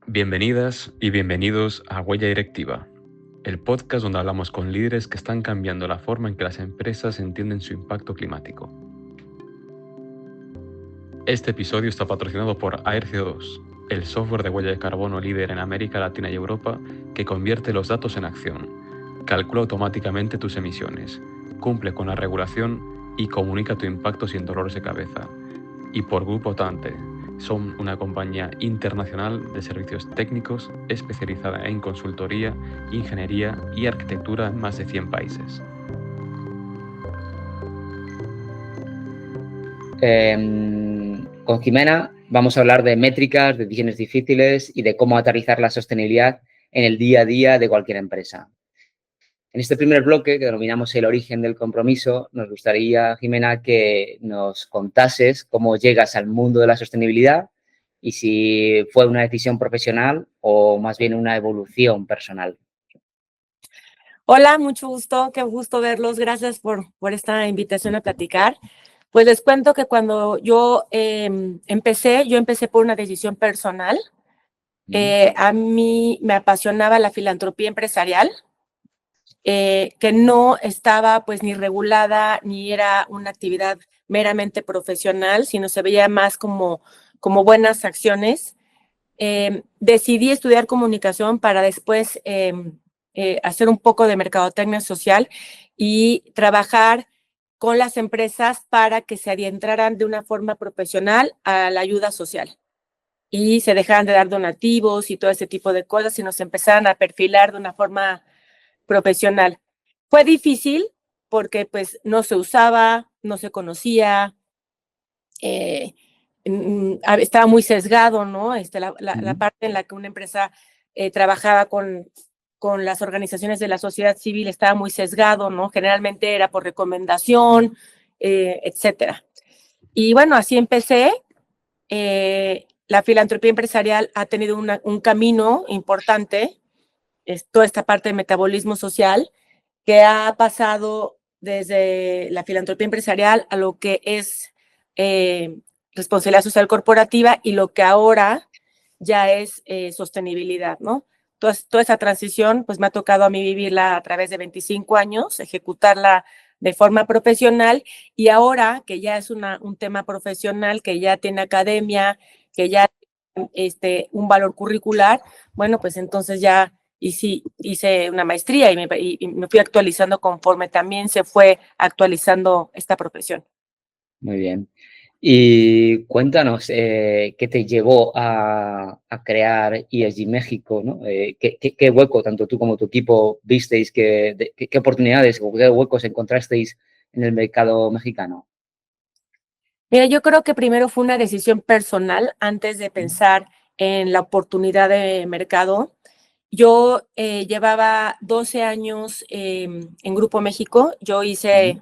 Bienvenidas y bienvenidos a Huella Directiva, el podcast donde hablamos con líderes que están cambiando la forma en que las empresas entienden su impacto climático. Este episodio está patrocinado por AirCO2, el software de huella de carbono líder en América Latina y Europa que convierte los datos en acción, calcula automáticamente tus emisiones, cumple con la regulación y comunica tu impacto sin dolores de cabeza. Y por Grupo Tante, son una compañía internacional de servicios técnicos especializada en consultoría, ingeniería y arquitectura en más de 100 países. Con Jimena vamos a hablar de métricas, de decisiones difíciles y de cómo aterrizar la sostenibilidad en el día a día de cualquier empresa. En este primer bloque, que denominamos el origen del compromiso, nos gustaría, Jimena, que nos contases cómo llegas al mundo de la sostenibilidad y si fue una decisión profesional o más bien una evolución personal. Hola, mucho gusto, qué gusto verlos. Gracias por esta invitación a platicar. Pues les cuento que cuando yo empecé por una decisión personal. A mí me apasionaba la filantropía empresarial, que no estaba pues ni regulada ni era una actividad meramente profesional, sino se veía más como buenas acciones. Decidí estudiar comunicación para después hacer un poco de mercadotecnia social y trabajar con las empresas para que se adentraran de una forma profesional a la ayuda social y se dejaran de dar donativos y todo ese tipo de cosas y nos empezaran a perfilar de una forma profesional. Fue difícil porque pues no se usaba, no se conocía, estaba muy sesgado, ¿no? La parte en la que una empresa trabajaba con las organizaciones de la sociedad civil estaba muy sesgado, ¿no? Generalmente era por recomendación, etcétera. Y bueno, así empecé. La filantropía empresarial ha tenido un camino importante, toda esta parte de metabolismo social, que ha pasado desde la filantropía empresarial a lo que es responsabilidad social corporativa y lo que ahora ya es sostenibilidad, ¿no? Toda esa transición, pues me ha tocado a mí vivirla a través de 25 años, ejecutarla de forma profesional y ahora que ya es un tema profesional, que ya tiene academia, que ya un valor curricular, bueno, pues entonces ya hice una maestría y me fui actualizando conforme también se fue actualizando esta profesión. Muy bien. Y cuéntanos, ¿qué te llevó a crear ESG México, ¿no? ¿Qué hueco, tanto tú como tu equipo, visteis, qué oportunidades o qué huecos encontrasteis en el mercado mexicano? Mira, yo creo que primero fue una decisión personal antes de pensar en la oportunidad de mercado. Yo llevaba 12 años en Grupo México. Yo hice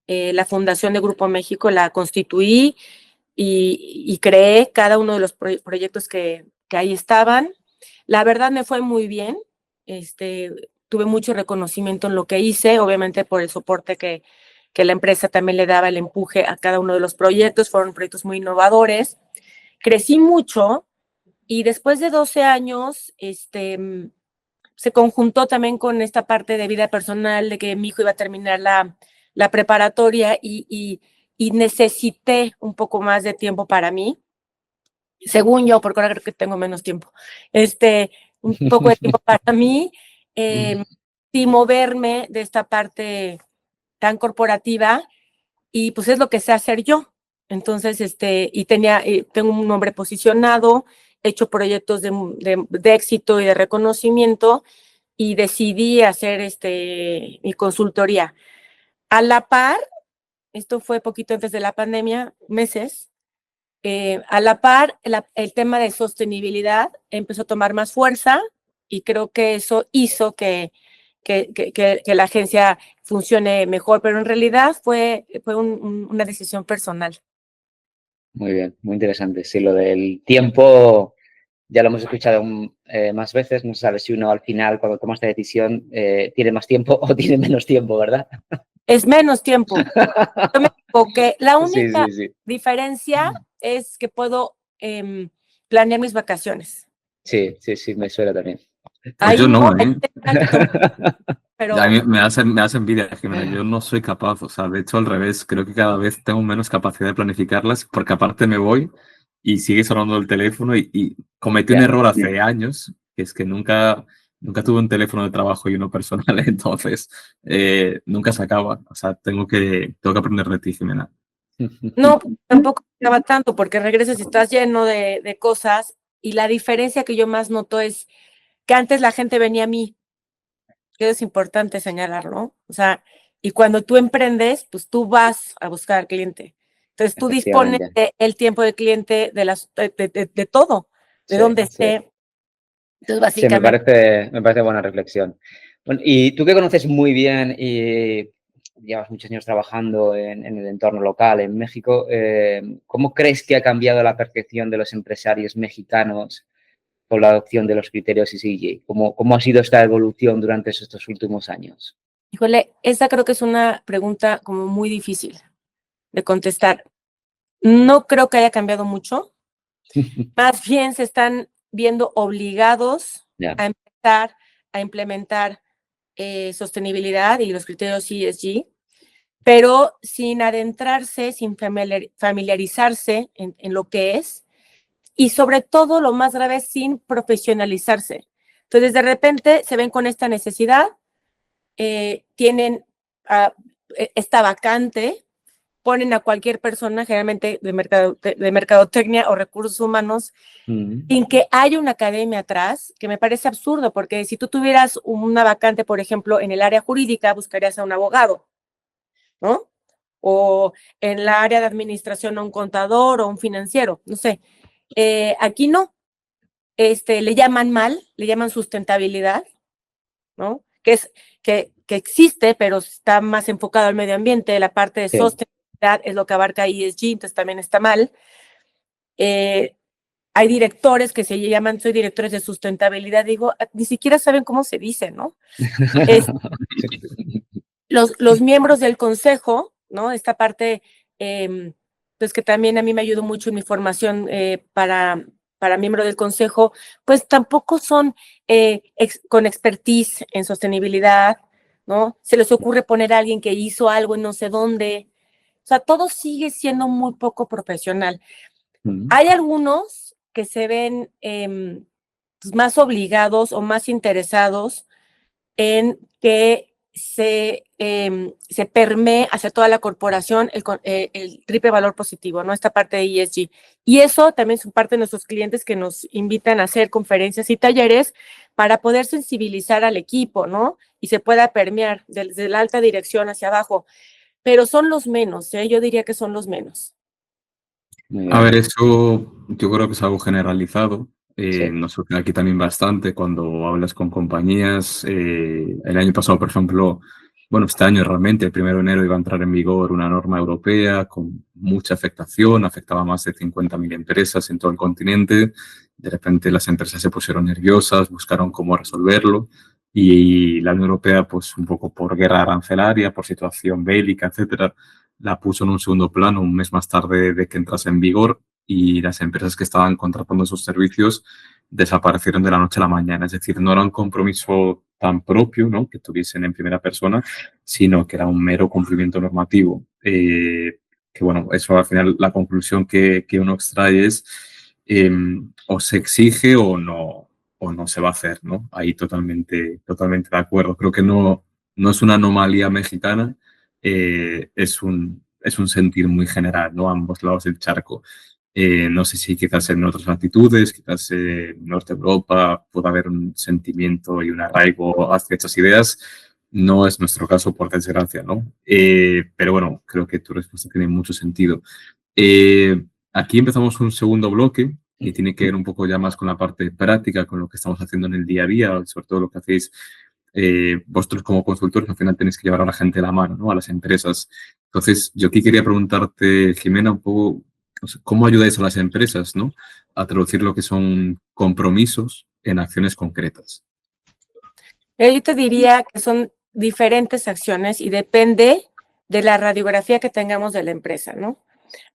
la fundación de Grupo México, la constituí y creé cada uno de los proyectos que ahí estaban. La verdad me fue muy bien. Tuve mucho reconocimiento en lo que hice, obviamente por el soporte que la empresa también le daba el empuje a cada uno de los proyectos. Fueron proyectos muy innovadores. Crecí mucho y después de 12 años, se conjuntó también con esta parte de vida personal, de que mi hijo iba a terminar la preparatoria y necesité un poco más de tiempo para mí, según yo, porque ahora creo que tengo menos tiempo, un poco de tiempo para mí, y moverme de esta parte tan corporativa, y pues es lo que sé hacer yo. Entonces, tengo un nombre posicionado, he hecho proyectos de éxito y de reconocimiento, y decidí hacer mi consultoría. A la par, esto fue poquito antes de la pandemia, meses, a la par, el tema de sostenibilidad empezó a tomar más fuerza y creo que eso hizo que la agencia funcione mejor, pero en realidad fue una decisión personal. Muy bien, muy interesante. Sí, lo del tiempo ya lo hemos escuchado más veces. No se sabe si uno al final, cuando toma esta decisión, tiene más tiempo o tiene menos tiempo, ¿verdad? Es menos tiempo. Yo me equivoqué. La única Sí. diferencia es que puedo planear mis vacaciones. Sí, me suena también. Pues Ahí yo no, no, ¿eh? pero A mí me hace envidia, Jimena. Yo no soy capaz, o sea, de hecho al revés, creo que cada vez tengo menos capacidad de planificarlas porque aparte me voy y sigue sonando el teléfono y cometí un Ya. error hace años, que es que nunca tuve un teléfono de trabajo y uno personal, entonces nunca se acaba. O sea, tengo que aprender de ti, Jimena. no, tampoco acaba tanto porque regresas y estás lleno de cosas y la diferencia que yo más noto es que antes la gente venía a mí, que es importante señalarlo, o sea, y cuando tú emprendes, pues tú vas a buscar al cliente. Entonces tú dispones Efectivamente. del tiempo del cliente, de todo, de Sí, donde sí. esté. Entonces, Sí, básicamente, me parece buena reflexión. Bueno, y tú que conoces muy bien y llevas muchos años trabajando en el entorno local, en México, ¿cómo crees que ha cambiado la percepción de los empresarios mexicanos con la adopción de los criterios ESG? ¿Cómo ha sido esta evolución durante estos últimos años? híjole, esa creo que es una pregunta como muy difícil de contestar. No creo que haya cambiado mucho. Más bien se están viendo obligados Ya. a empezar a implementar sostenibilidad y los criterios ESG, pero sin adentrarse, sin familiarizarse en lo que es y sobre todo, lo más grave, sin profesionalizarse. Entonces, de repente se ven con esta necesidad, tienen esta vacante, ponen a cualquier persona, generalmente de mercadotecnia o recursos humanos, sin que haya una academia atrás, que me parece absurdo, porque si tú tuvieras una vacante, por ejemplo, en el área jurídica, buscarías a un abogado, ¿no? O en la área de administración a un contador o un financiero, no sé. Aquí no, le llaman mal, le llaman sustentabilidad, ¿no? Que existe, pero está más enfocado al medio ambiente, la parte de Sí. sostenibilidad es lo que abarca ESG, entonces también está mal. Hay directores que se llaman, soy directores de sustentabilidad, digo, ni siquiera saben cómo se dice, ¿no? Es, los miembros del consejo, ¿no? Esta parte, pues que también a mí me ayudó mucho en mi formación para miembro del consejo, pues tampoco son con expertise en sostenibilidad, ¿no? Se les ocurre poner a alguien que hizo algo en no sé dónde. O sea, todo sigue siendo muy poco profesional. Hay algunos que se ven pues más obligados o más interesados en que se permee hacia toda la corporación el triple valor positivo, ¿no? Esta parte de ESG. Y eso también es parte de nuestros clientes que nos invitan a hacer conferencias y talleres para poder sensibilizar al equipo, ¿no? Y se pueda permear desde la alta dirección hacia abajo. Pero son los menos, ¿eh? Yo diría que son los menos. A ver, eso yo creo que es algo generalizado. Sí. Nos sucede aquí también bastante cuando hablas con compañías. El año pasado, por ejemplo, bueno, este año realmente, el 1 de enero iba a entrar en vigor una norma europea con mucha afectación, afectaba a más de 50.000 empresas en todo el continente. De repente las empresas se pusieron nerviosas, buscaron cómo resolverlo y la Unión Europea, pues un poco por guerra arancelaria, por situación bélica, etcétera, la puso en un segundo plano un mes más tarde de que entrase en vigor y las empresas que estaban contratando esos servicios desaparecieron de la noche a la mañana. Es decir, no era un compromiso tan propio, ¿no?, que tuviesen en primera persona, sino que era un mero cumplimiento normativo. Que bueno, eso al final la conclusión que uno extrae es o se exige o no se va a hacer, ¿no? Ahí totalmente de acuerdo. Creo que no es una anomalía mexicana, es un sentir muy general, ¿no? A ambos lados del charco. No sé si quizás en otras latitudes, quizás en Norte de Europa, pueda haber un sentimiento y un arraigo hacia estas ideas. No es nuestro caso, por desgracia, ¿no? Pero bueno, creo que tu respuesta tiene mucho sentido. Aquí empezamos un segundo bloque que tiene que ver un poco ya más con la parte práctica, con lo que estamos haciendo en el día a día, sobre todo lo que hacéis vosotros como consultores, al final tenéis que llevar a la gente de la mano, ¿no?, a las empresas. Entonces, yo aquí quería preguntarte, Jimena, un poco, o sea, ¿cómo ayudáis a las empresas, ¿no?, a traducir lo que son compromisos en acciones concretas? Yo te diría que son diferentes acciones y depende de la radiografía que tengamos de la empresa, ¿no?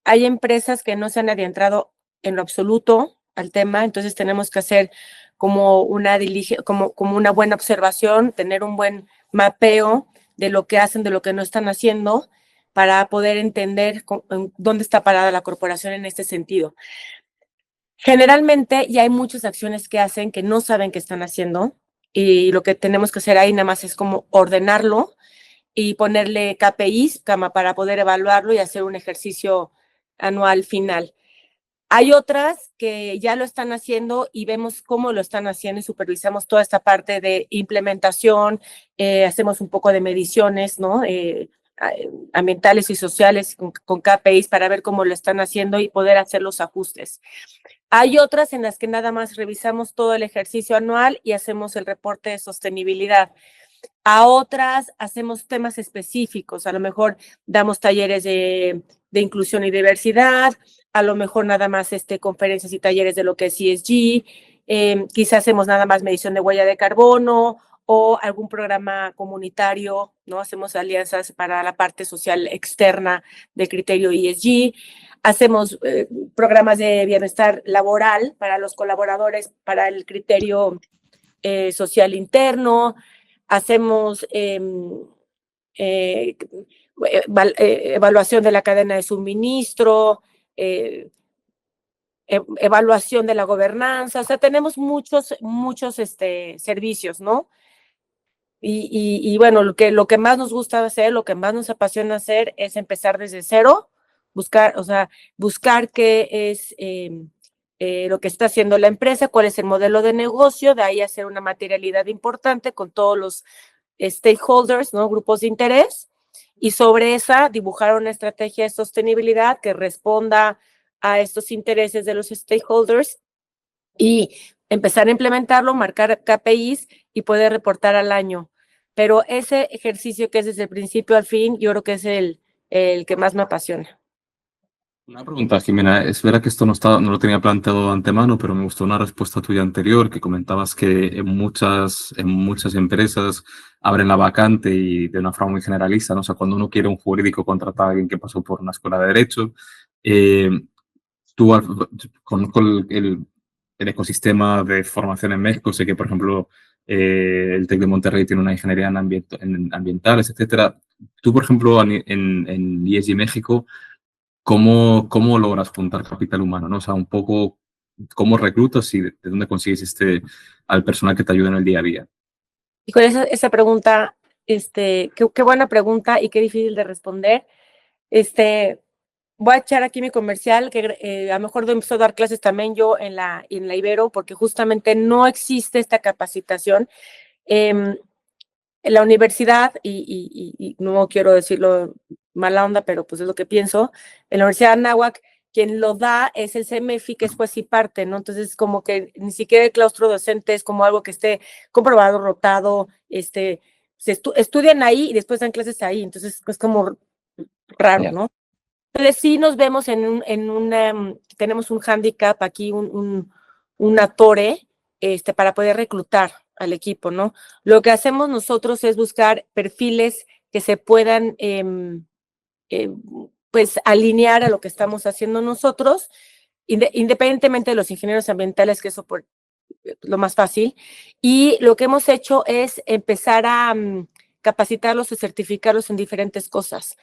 Hay empresas que no se han adentrado en lo absoluto al tema, entonces tenemos que hacer como como una buena observación, tener un buen mapeo de lo que hacen, de lo que no están haciendo, para poder entender dónde está parada la corporación en este sentido. Generalmente ya hay muchas acciones que hacen que no saben qué están haciendo, y lo que tenemos que hacer ahí nada más es como ordenarlo y ponerle KPIs para poder evaluarlo y hacer un ejercicio anual final. Hay otras que ya lo están haciendo y vemos cómo lo están haciendo y supervisamos toda esta parte de implementación, hacemos un poco de mediciones, ¿no? Ambientales y sociales con KPIs para ver cómo lo están haciendo y poder hacer los ajustes. Hay otras en las que nada más revisamos todo el ejercicio anual y hacemos el reporte de sostenibilidad. A otras hacemos temas específicos, a lo mejor damos talleres de inclusión y diversidad, a lo mejor nada más conferencias y talleres de lo que es ESG, quizás hacemos nada más medición de huella de carbono o algún programa comunitario, ¿no? Hacemos alianzas para la parte social externa del criterio ESG, hacemos programas de bienestar laboral para los colaboradores para el criterio social interno, hacemos evaluación de la cadena de suministro, evaluación de la gobernanza, o sea, tenemos muchos servicios, ¿no? Y bueno, lo que más nos gusta hacer, lo que más nos apasiona hacer es empezar desde cero, buscar qué es lo que está haciendo la empresa, cuál es el modelo de negocio, de ahí hacer una materialidad importante con todos los stakeholders, ¿no? Grupos de interés, y sobre esa dibujar una estrategia de sostenibilidad que responda a estos intereses de los stakeholders y empezar a implementarlo, marcar KPIs y poder reportar al año. Pero ese ejercicio que es desde el principio al fin, yo creo que es el que más me apasiona. Una pregunta, Jimena. Es verdad que esto no lo tenía planteado de antemano, pero me gustó una respuesta tuya anterior, que comentabas que en muchas empresas abren la vacante y de una forma muy generalista, ¿no? O sea, cuando uno quiere un jurídico contratar a alguien que pasó por una escuela de Derecho, conozco el ecosistema de formación en México. Sé que, por ejemplo, el TEC de Monterrey tiene una ingeniería en ambientales, etcétera. Tú, por ejemplo, en ESG México, ¿cómo logras juntar capital humano, ¿no? O sea, un poco cómo reclutas y de dónde consigues al personal que te ayuda en el día a día. Y con esa pregunta, qué buena pregunta y qué difícil de responder. Voy a echar aquí mi comercial, que a lo mejor empezó a dar clases también yo en la Ibero, porque justamente no existe esta capacitación. En la universidad, y no quiero decirlo mala onda, pero pues es lo que pienso, en la Universidad de Anáhuac, quien lo da es el CEMEFI, que es juez y parte, ¿no? Entonces, como que ni siquiera el claustro docente es como algo que esté comprobado, rotado, estudian ahí y después dan clases ahí, entonces es como raro, ¿no? Entonces sí nos vemos tenemos un hándicap aquí, una tore, para poder reclutar al equipo, ¿no? Lo que hacemos nosotros es buscar perfiles que se puedan, pues, alinear a lo que estamos haciendo nosotros, independientemente de los ingenieros ambientales, que eso por lo más fácil. Y lo que hemos hecho es empezar a capacitarlos y certificarlos en diferentes cosas.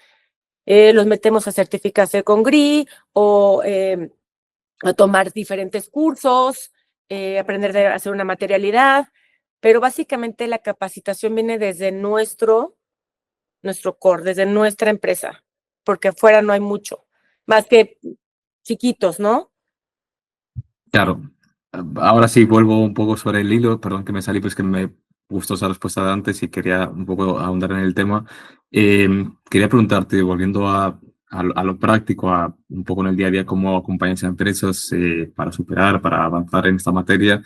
Los metemos a certificarse con GRI o a tomar diferentes cursos, aprender a hacer una materialidad, pero básicamente la capacitación viene desde nuestro core, desde nuestra empresa, porque afuera no hay mucho, más que chiquitos, ¿no? Claro. Ahora sí, vuelvo un poco sobre el hilo. Perdón que me salí, pues que me gustó esa respuesta de antes y quería un poco ahondar en el tema. Quería preguntarte, volviendo a lo práctico, un poco en el día a día, cómo acompañas a empresas para superar, para avanzar en esta materia.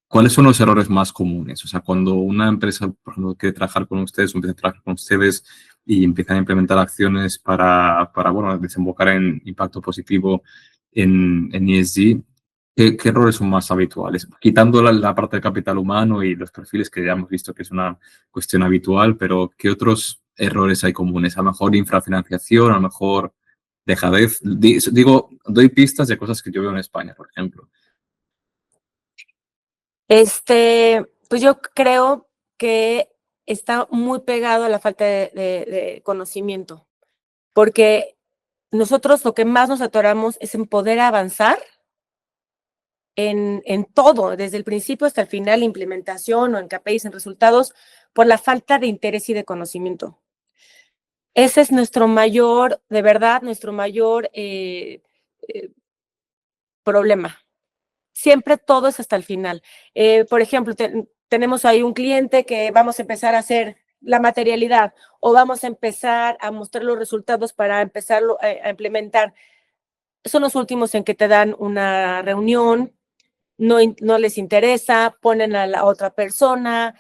¿Cuáles son los errores más comunes? O sea, cuando una empresa, por ejemplo, quiere trabajar con ustedes o empieza a trabajar con ustedes y empiezan a implementar acciones para bueno, desembocar en impacto positivo en ESG, ¿qué errores son más habituales? Quitando la parte del capital humano y los perfiles, que ya hemos visto que es una cuestión habitual, pero ¿qué otros errores hay comunes? A lo mejor infrafinanciación, a lo mejor dejadez. Doy pistas de cosas que yo veo en España, por ejemplo. Pues yo creo que está muy pegado a la falta de conocimiento, porque nosotros lo que más nos atoramos es en poder avanzar en todo, desde el principio hasta el final, implementación o en KPIs, en resultados, por la falta de interés y de conocimiento. Ese es nuestro mayor, de verdad, nuestro mayor problema. Siempre todo es hasta el final. Por ejemplo, tenemos ahí un cliente que vamos a empezar a hacer la materialidad o vamos a empezar a mostrar los resultados para empezarlo a implementar. Son los últimos en que te dan una reunión, no les interesa, ponen a la otra persona.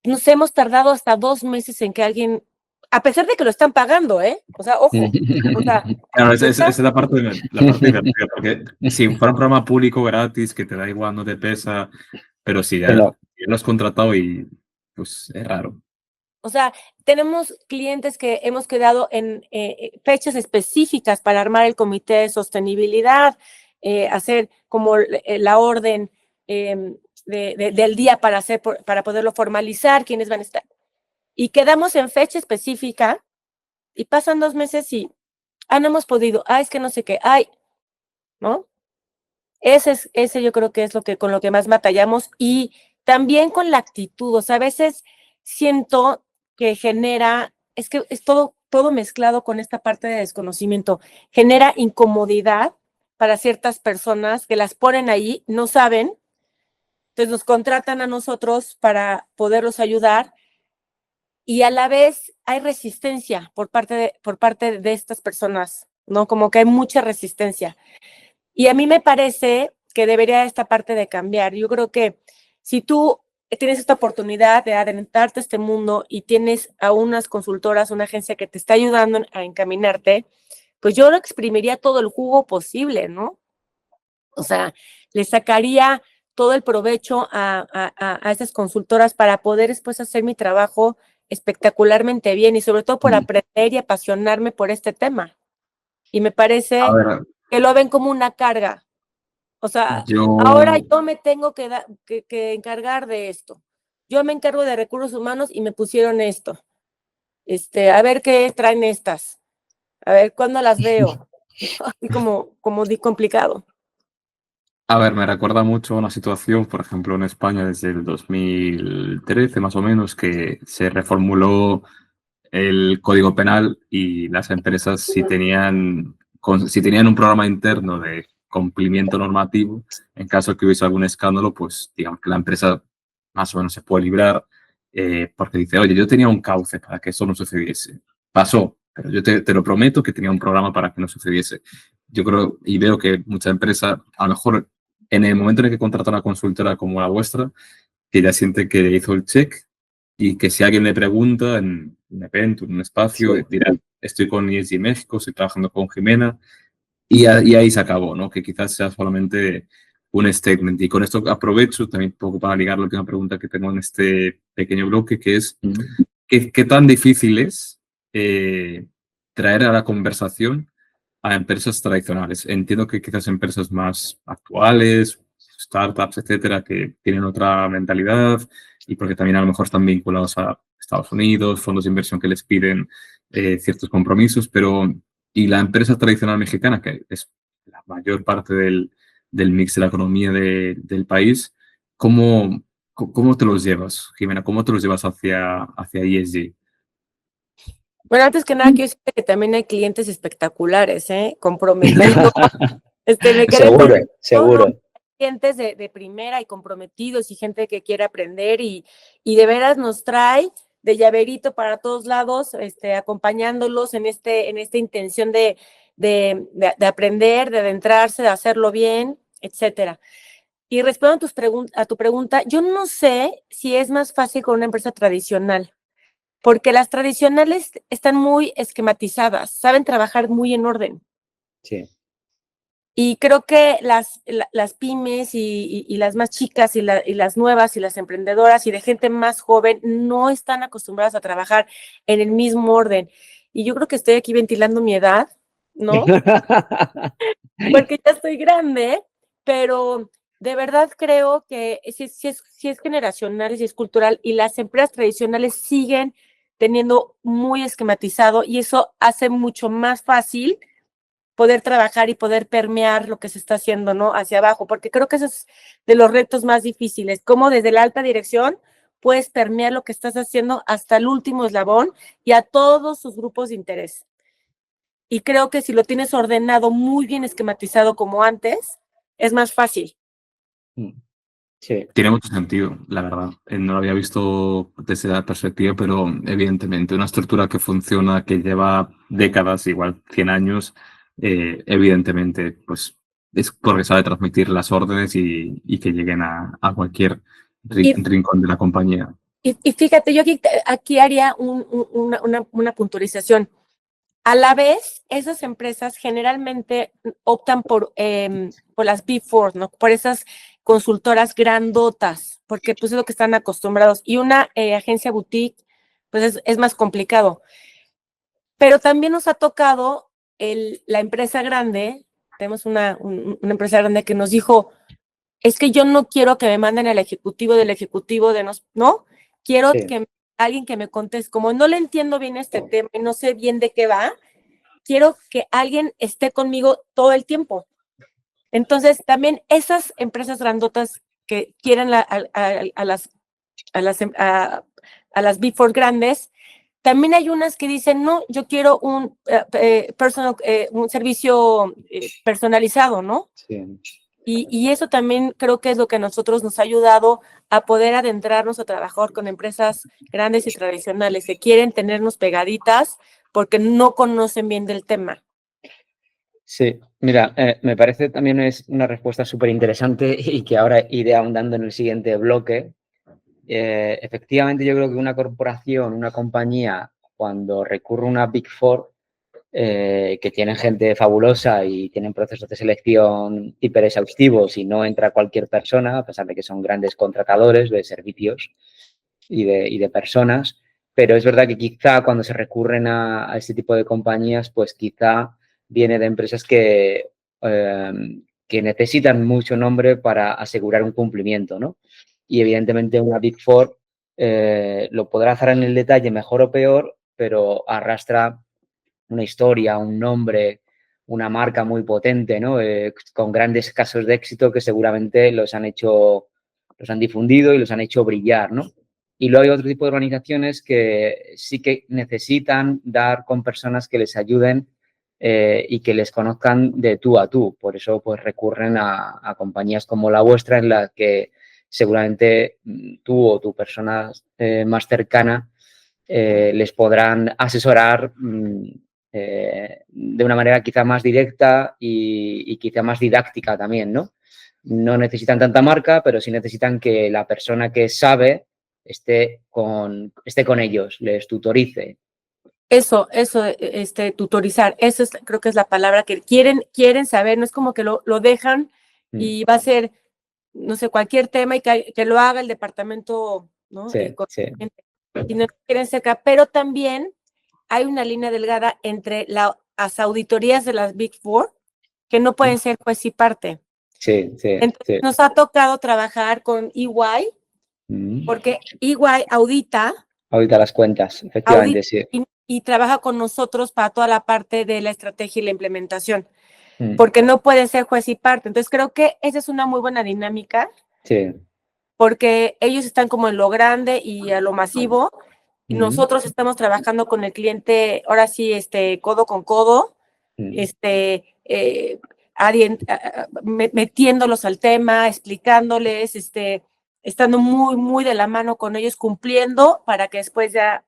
Nos hemos tardado hasta 2 meses en que alguien, a pesar de que lo están pagando, o sea, ojo, o sea, Claro, esa es la parte divertida, porque si fuera un programa público gratis, que te da igual, no te pesa, pero si ya No. lo has contratado y pues es raro. o sea, tenemos clientes que hemos quedado en fechas específicas para armar el comité de sostenibilidad, hacer como la orden del día para poderlo formalizar, quiénes van a estar. Y quedamos en fecha específica y pasan 2 meses y, no hemos podido, es que no sé qué, ¿no? Ese yo creo que es con lo que más batallamos y también con la actitud. O sea, a veces siento que es que es todo mezclado con esta parte de desconocimiento, genera incomodidad para ciertas personas que las ponen ahí, no saben, entonces nos contratan a nosotros para poderlos ayudar y a la vez hay resistencia por parte de estas personas, ¿no? Como que hay mucha resistencia. Y a mí me parece que debería esta parte de cambiar. Yo creo que si tú tienes esta oportunidad de adentrarte a este mundo y tienes a unas consultoras, una agencia que te está ayudando a encaminarte, pues yo lo exprimiría todo el jugo posible, ¿no? O sea, le sacaría todo el provecho a esas consultoras para poder después hacer mi trabajo espectacularmente bien y sobre todo por aprender y apasionarme por este tema. Y me A parece ver, que lo ven como una carga. O sea, ahora yo, yo me tengo que encargar de esto. Yo me encargo de recursos humanos y me pusieron esto. A ver qué traen estas. A ver cuándo las veo. Así como complicado. a ver, me recuerda mucho a una situación, por ejemplo, en España desde el 2013 más o menos, que se reformuló el Código Penal y las empresas si tenían un programa interno de cumplimiento normativo, en caso de que hubiese algún escándalo, pues digamos que la empresa más o menos se puede librar porque dice, oye, yo tenía un cauce para que eso no sucediese. Pasó, pero yo te lo prometo que tenía un programa para que no sucediese. Yo creo y veo que muchas empresas, a lo mejor en el momento en el que contrata una consultora como la vuestra, que ya siente que hizo el check y que si alguien le pregunta en un evento, en un espacio, Sí. dirá, estoy con ESG México, estoy trabajando con Jimena, y ahí se acabó, ¿no? Que quizás sea solamente un statement. Y con esto aprovecho también un poco para ligar la última pregunta que tengo en este pequeño bloque, que es, ¿qué tan difícil es traer a la conversación a empresas tradicionales? Entiendo que quizás empresas más actuales, startups, etcétera, que tienen otra mentalidad y porque también a lo mejor están vinculados a Estados Unidos, fondos de inversión que les piden ciertos compromisos, pero y la empresa tradicional mexicana, que es la mayor parte del mix de la economía del país, ¿cómo te los llevas, Jimena? ¿Cómo te los llevas hacia ESG? Bueno, antes que nada, quiero decirte que también hay clientes espectaculares, comprometidos. Me quedé Seguro, con seguro. clientes de primera y comprometidos y gente que quiere aprender y de veras nos trae de llaverito para todos lados, acompañándolos en esta intención de aprender, de adentrarse, de hacerlo bien, etcétera. Y respondo a tu pregunta, yo no sé si es más fácil con una empresa tradicional, porque las tradicionales están muy esquematizadas, saben trabajar muy en orden. Sí. Y creo que las pymes y las más chicas y las nuevas y las emprendedoras y de gente más joven no están acostumbradas a trabajar en el mismo orden. Y yo creo que estoy aquí ventilando mi edad, ¿no? Porque ya estoy grande, pero de verdad creo que si es generacional, si es cultural, y las empresas tradicionales siguen teniendo muy esquematizado, y eso hace mucho más fácil poder trabajar y poder permear lo que se está haciendo, ¿no? Hacia abajo, porque creo que eso es de los retos más difíciles, cómo desde la alta dirección puedes permear lo que estás haciendo hasta el último eslabón y a todos sus grupos de interés. Y creo que si lo tienes ordenado, muy bien esquematizado como antes, es más fácil. Sí. Tiene mucho sentido, la verdad. No lo había visto desde la perspectiva, pero evidentemente una estructura que funciona, que lleva décadas, igual 100 años, evidentemente pues es porque sabe transmitir las órdenes y que lleguen a cualquier Y, rincón de la compañía. y fíjate, yo aquí haría una puntualización. A la vez, esas empresas generalmente optan por las Big Four, ¿no? Por esas consultoras grandotas, porque pues es lo que están acostumbrados. Y una agencia boutique, pues es más complicado. Pero también nos ha tocado la empresa grande, tenemos una empresa grande que nos dijo, es que yo no quiero que me manden al ejecutivo del ejecutivo de ¿no? Quiero Sí. que alguien que me conteste, como no le entiendo bien este tema y no sé bien de qué va, quiero que alguien esté conmigo todo el tiempo. Entonces, también esas empresas grandotas que quieren a las Big Four grandes, también hay unas que dicen, no, yo quiero un servicio personalizado, ¿no? Sí. Y eso también creo que es lo que a nosotros nos ha ayudado a poder adentrarnos a trabajar con empresas grandes y tradicionales que quieren tenernos pegaditas porque no conocen bien del tema. Sí, mira, me parece también es una respuesta súper interesante y que ahora iré ahondando en el siguiente bloque. Efectivamente, yo creo que una corporación, una compañía, cuando recurre a una Big Four, que tienen gente fabulosa y tienen procesos de selección hiper exhaustivos y no entra cualquier persona, a pesar de que son grandes contratadores de servicios y de personas, pero es verdad que quizá cuando se recurren a este tipo de compañías, pues quizá viene de empresas que necesitan mucho nombre para asegurar un cumplimiento, ¿no? Y evidentemente una Big Four lo podrá hacer en el detalle mejor o peor, pero arrastra una historia, un nombre, una marca muy potente, ¿no? Con grandes casos de éxito que seguramente los han difundido y los han hecho brillar, ¿no? Y luego hay otro tipo de organizaciones que sí que necesitan dar con personas que les ayuden y que les conozcan de tú a tú. Por eso pues recurren a compañías como la vuestra en la que seguramente tú o tu persona más cercana les podrán asesorar de una manera quizá más directa y quizá más didáctica también, ¿no? No necesitan tanta marca, pero sí necesitan que la persona que sabe esté con ellos, les tutorice. Eso, tutorizar, eso es, creo que es la palabra que quieren saber, no es como que lo dejan y va a ser, no sé, cualquier tema y que lo haga el departamento, ¿no? Sí, sí. Y no quieren cerca, pero también hay una línea delgada entre las auditorías de las Big Four, que no pueden ser juez y parte. Sí, sí, Entonces, sí. nos ha tocado trabajar con EY, porque EY audita Ahorita las cuentas, efectivamente, sí. y trabaja con nosotros para toda la parte de la estrategia y la implementación, porque no puede ser juez y parte. Entonces, creo que esa es una muy buena dinámica, Sí. porque ellos están como en lo grande y a lo masivo, y nosotros estamos trabajando con el cliente, ahora sí, codo con codo, metiéndolos al tema, explicándoles, estando muy, muy de la mano con ellos, cumpliendo para que después ya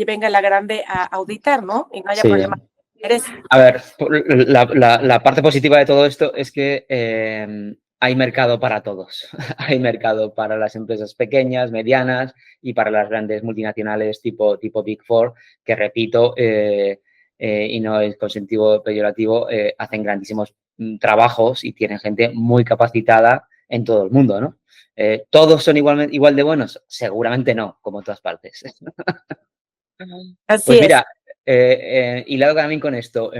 venga la grande a auditar, ¿no? Y no haya problema. A ver, la parte positiva de todo esto es que hay mercado para todos. Hay mercado para las empresas pequeñas, medianas y para las grandes multinacionales tipo Big Four, que repito, y no es con sentido peyorativo, hacen grandísimos trabajos y tienen gente muy capacitada en todo el mundo, ¿no? ¿Todos son igual de buenos? Seguramente no, como en todas partes. Así Pues es. mira, hilado también con esto,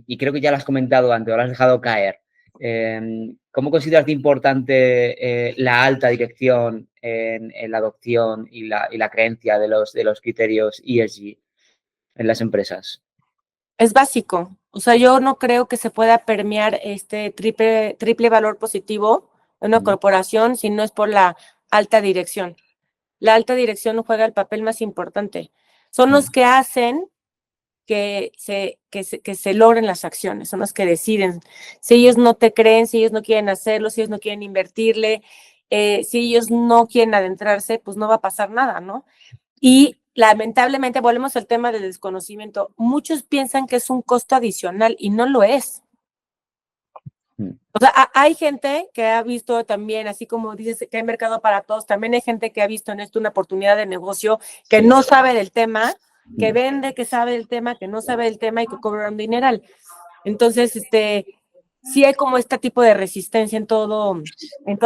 y creo que ya lo has comentado antes, o lo has dejado caer. ¿cómo consideras de importante la alta dirección en la adopción y la creencia de los criterios ESG en las empresas? Es básico. O sea, yo no creo que se pueda permear este triple valor positivo en una corporación si no es por la alta dirección. La alta dirección juega el papel más importante. Son los que hacen que se logren las acciones, son los que deciden. Si ellos no te creen, si ellos no quieren hacerlo, si ellos no quieren invertirle, si ellos no quieren adentrarse, pues no va a pasar nada, ¿no? Y lamentablemente, volvemos al tema del desconocimiento. Muchos piensan que es un costo adicional y no lo es. O sea, hay gente que ha visto también, así como dices que hay mercado para todos, también hay gente que ha visto en esto una oportunidad de negocio que no sabe del tema, que vende, que sabe del tema, que no sabe del tema y que cobra un dineral. Entonces, sí hay como este tipo de resistencia en toda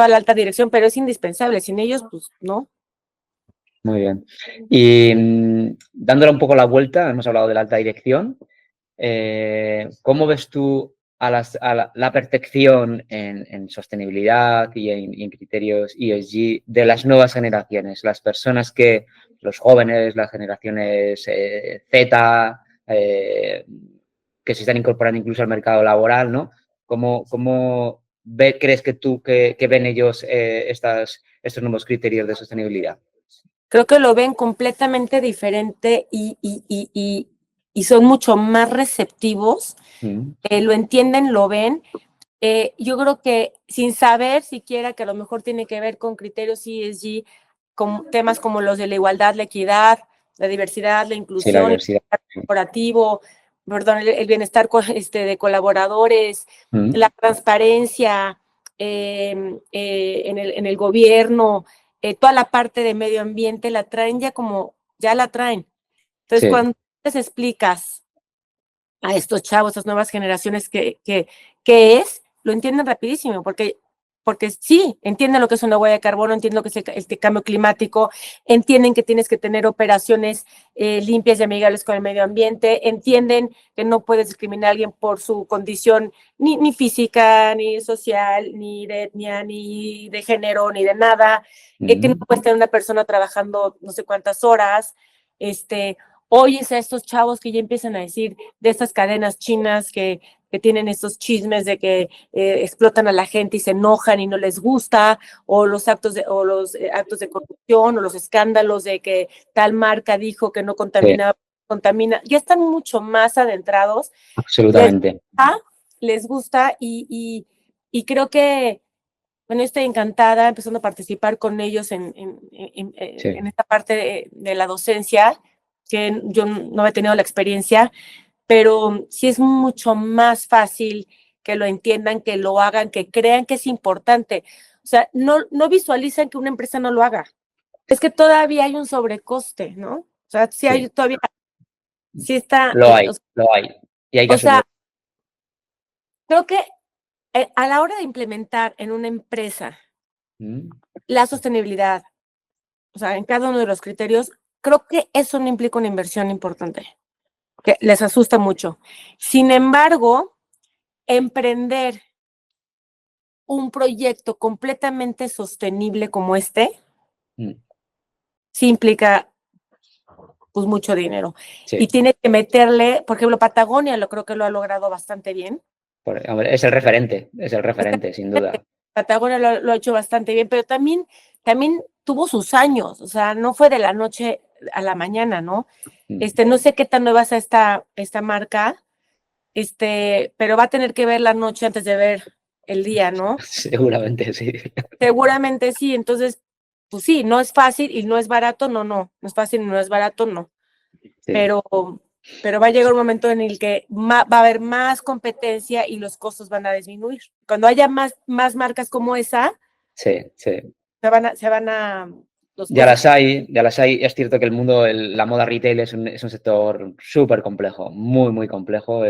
la alta dirección, pero es indispensable. Sin ellos, pues, no. Muy bien. Y dándole un poco la vuelta, hemos hablado de la alta dirección. ¿Cómo ves tú a la percepción en sostenibilidad y en criterios ESG de las nuevas generaciones? Las personas los jóvenes, las generaciones Z, que se están incorporando incluso al mercado laboral, ¿no? ¿Cómo crees que ven ellos estos nuevos criterios de sostenibilidad? Creo que lo ven completamente diferente y son mucho más receptivos, lo entienden, lo ven. Yo creo que sin saber siquiera que a lo mejor tiene que ver con criterios ESG, con temas como los de la igualdad, la equidad, la diversidad, la Sí, la inclusión, el diversidad. bienestar corporativo, perdón, el bienestar de colaboradores, la transparencia en el gobierno, toda la parte de medio ambiente la traen ya la traen. Entonces, Sí. cuando les explicas a estos chavos, a estas nuevas generaciones qué es, lo entienden rapidísimo, porque sí, entienden lo que es una huella de carbono, entienden lo que es el cambio climático, entienden que tienes que tener operaciones limpias y amigables con el medio ambiente, entienden que no puedes discriminar a alguien por su condición ni física, ni social, ni de etnia, ni de género, ni de nada, que no puedes tener una persona trabajando no sé cuántas horas, oyes a estos chavos que ya empiezan a decir de estas cadenas chinas que tienen estos chismes de que explotan a la gente y se enojan y no les gusta, o los actos de corrupción, o los escándalos de que tal marca dijo que no contamina, ya están mucho más adentrados. Absolutamente. Les gusta y creo que, bueno, estoy encantada empezando a participar con ellos en esta parte de la docencia, que yo no he tenido la experiencia, pero sí es mucho más fácil que lo entiendan, que lo hagan, que crean que es importante. O sea, no visualizan que una empresa no lo haga. Es que todavía hay un sobrecoste, ¿no? O sea, sí hay todavía, sí está. Lo hay. Y hay que asumirlo. Creo que a la hora de implementar en una empresa la sostenibilidad, o sea, en cada uno de los criterios, creo que eso no implica una inversión importante, que les asusta mucho. Sin embargo, emprender un proyecto completamente sostenible como sí implica pues mucho dinero. Sí. Y tiene que meterle, por ejemplo, Patagonia, creo que lo ha logrado bastante bien. Es el referente, sin duda. Patagonia lo ha hecho bastante bien, pero también tuvo sus años, o sea, no fue de la noche a la mañana, ¿no? No sé qué tan nueva es esta marca, pero va a tener que ver la noche antes de ver el día, ¿no? Seguramente sí. Seguramente sí, entonces, pues sí, no es fácil y no es barato, no es fácil y no es barato, no. Sí. Pero va a llegar un momento en el que va a haber más competencia y los costos van a disminuir. Cuando haya más marcas como esa, se van a ya las hay. Es cierto que la moda retail es un sector súper complejo, muy, muy complejo.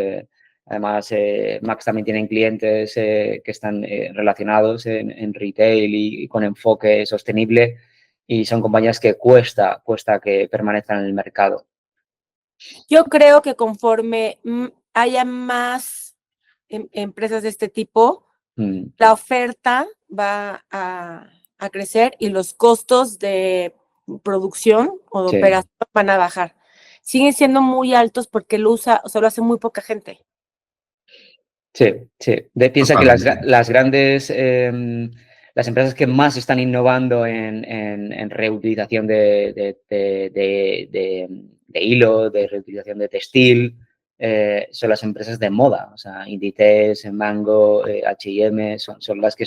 Además, Max también tienen clientes que están relacionados en retail y con enfoque sostenible, y son compañías que cuesta que permanezcan en el mercado. Yo creo que conforme haya más empresas de este tipo, la oferta va a crecer y los costos de producción o de operación van a bajar. Siguen siendo muy altos porque lo hace muy poca gente. Sí. Piensa que las grandes, las empresas que más están innovando en reutilización de hilo, de reutilización de textil, son las empresas de moda. O sea, Inditex, Mango, H&M, son las que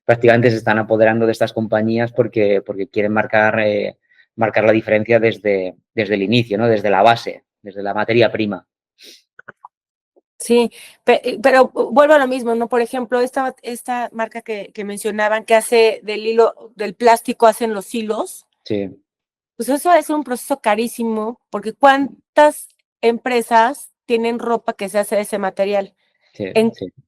prácticamente se están apoderando de estas compañías porque quieren marcar la diferencia desde el inicio, ¿no? Desde la base, desde la materia prima. Sí, pero vuelvo a lo mismo, ¿no? Por ejemplo, esta marca que mencionaban que hace del plástico hacen los hilos. Sí. Pues eso es un proceso carísimo, porque ¿cuántas empresas tienen ropa que se hace de ese material? Sí.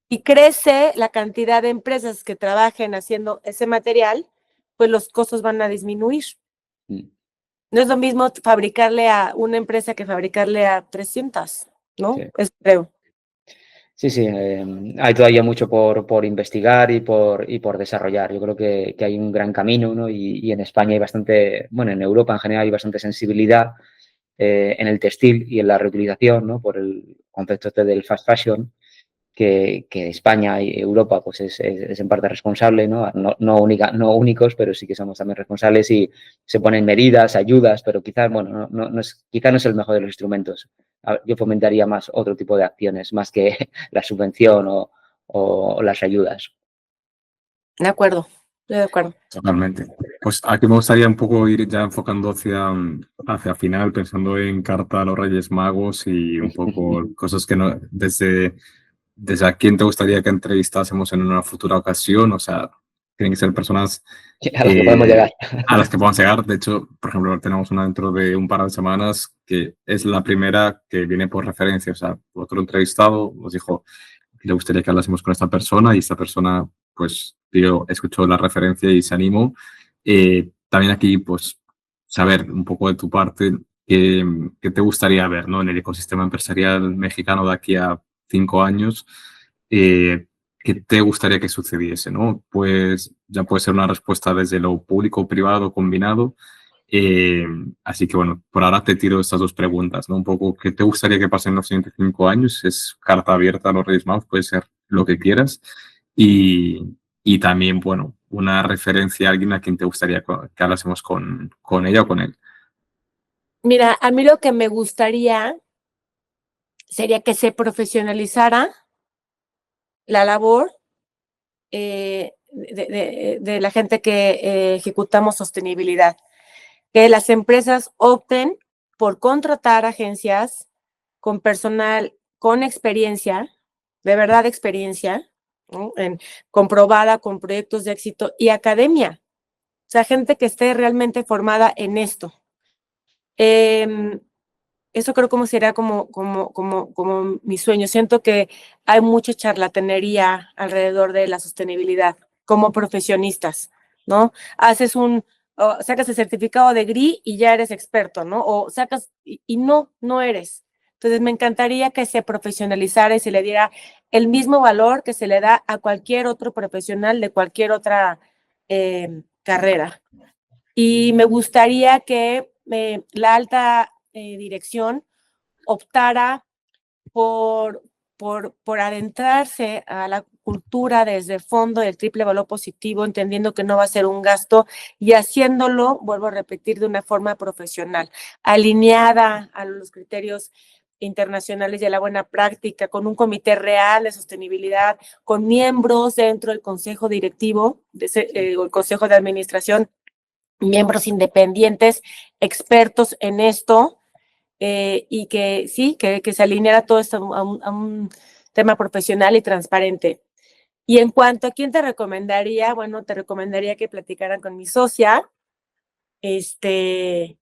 Y crece la cantidad de empresas que trabajen haciendo ese material, pues los costos van a disminuir. No es lo mismo fabricarle a una empresa que fabricarle a 300, ¿no? Sí. Eso creo. Sí, hay todavía mucho por investigar y por desarrollar. Yo creo que hay un gran camino, ¿no? Y en España hay bastante, bueno, en Europa en general hay bastante sensibilidad en el textil y en la reutilización, ¿no? Por el concepto este del fast fashion, que España y Europa pues es en parte responsable, ¿no? No únicos, pero sí que somos también responsables y se ponen medidas, ayudas, pero quizás, bueno, quizás no es el mejor de los instrumentos. Yo fomentaría más otro tipo de acciones, más que la subvención o las ayudas. De acuerdo, estoy de acuerdo. Totalmente. Pues aquí me gustaría un poco ir ya enfocando hacia final, pensando en carta a los Reyes Magos y un poco cosas que no, desde a quién te gustaría que entrevistásemos en una futura ocasión. O sea, tienen que ser personas A las que podemos llegar. A las que podamos llegar. De hecho, por ejemplo, tenemos una dentro de un par de semanas que es la primera que viene por referencia. O sea, otro entrevistado nos dijo que le gustaría que hablásemos con esta persona y esta persona, pues, escuchó la referencia y se animó. También aquí, pues, saber un poco de tu parte qué te gustaría ver, ¿no? En el ecosistema empresarial mexicano de aquí a 5 años, ¿qué te gustaría que sucediese, ¿no? Pues ya puede ser una respuesta desde lo público o privado combinado. Así que bueno, por ahora te tiro estas dos preguntas, ¿no? Un poco, ¿qué te gustaría que pase en los siguientes 5 años? Es carta abierta a los Reyes Magos, puede ser lo que quieras. Y también, bueno, una referencia a alguien a quien te gustaría que hablásemos con ella o con él. Mira, a mí lo que me gustaría sería que se profesionalizara la labor de la gente que ejecutamos sostenibilidad, que las empresas opten por contratar agencias con personal con experiencia, de verdad experiencia, ¿no? Comprobada con proyectos de éxito y academia, o sea, gente que esté realmente formada en esto. Eso creo como sería como mi sueño. Siento que hay mucha charlatanería alrededor de la sostenibilidad como profesionistas, ¿no? Sacas el certificado de GRI y ya eres experto, ¿no? O sacas y no eres. Entonces me encantaría que se profesionalizara y se le diera el mismo valor que se le da a cualquier otro profesional de cualquier otra carrera. Y me gustaría que la alta dirección optara por adentrarse a la cultura desde el fondo del triple valor positivo, entendiendo que no va a ser un gasto y haciéndolo, vuelvo a repetir, de una forma profesional, alineada a los criterios internacionales y a la buena práctica, con un comité real de sostenibilidad, con miembros dentro del consejo directivo o el consejo de administración, miembros independientes, expertos en esto, y que sí, que se alineara todo esto a un tema profesional y transparente. Y en cuanto a quién te recomendaría, bueno, te recomendaría que platicaran con mi socia, que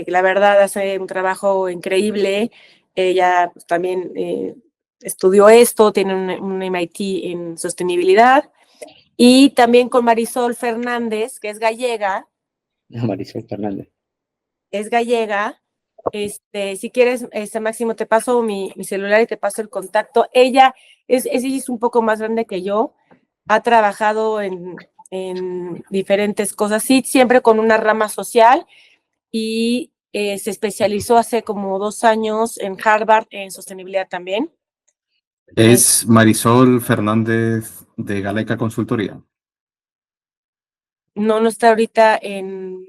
la verdad hace un trabajo increíble. Ella pues, también estudió esto, tiene un MIT en sostenibilidad. Y también con Marisol Fernández, que es gallega. Marisol Fernández. Es gallega Si quieres, Máximo, te paso mi celular y te paso el contacto. Ella es un poco más grande que yo, ha trabajado en diferentes cosas, sí, siempre con una rama social, y se especializó hace como 2 años en Harvard en sostenibilidad también. Es Marisol Fernández de Galeca Consultoría. No está ahorita en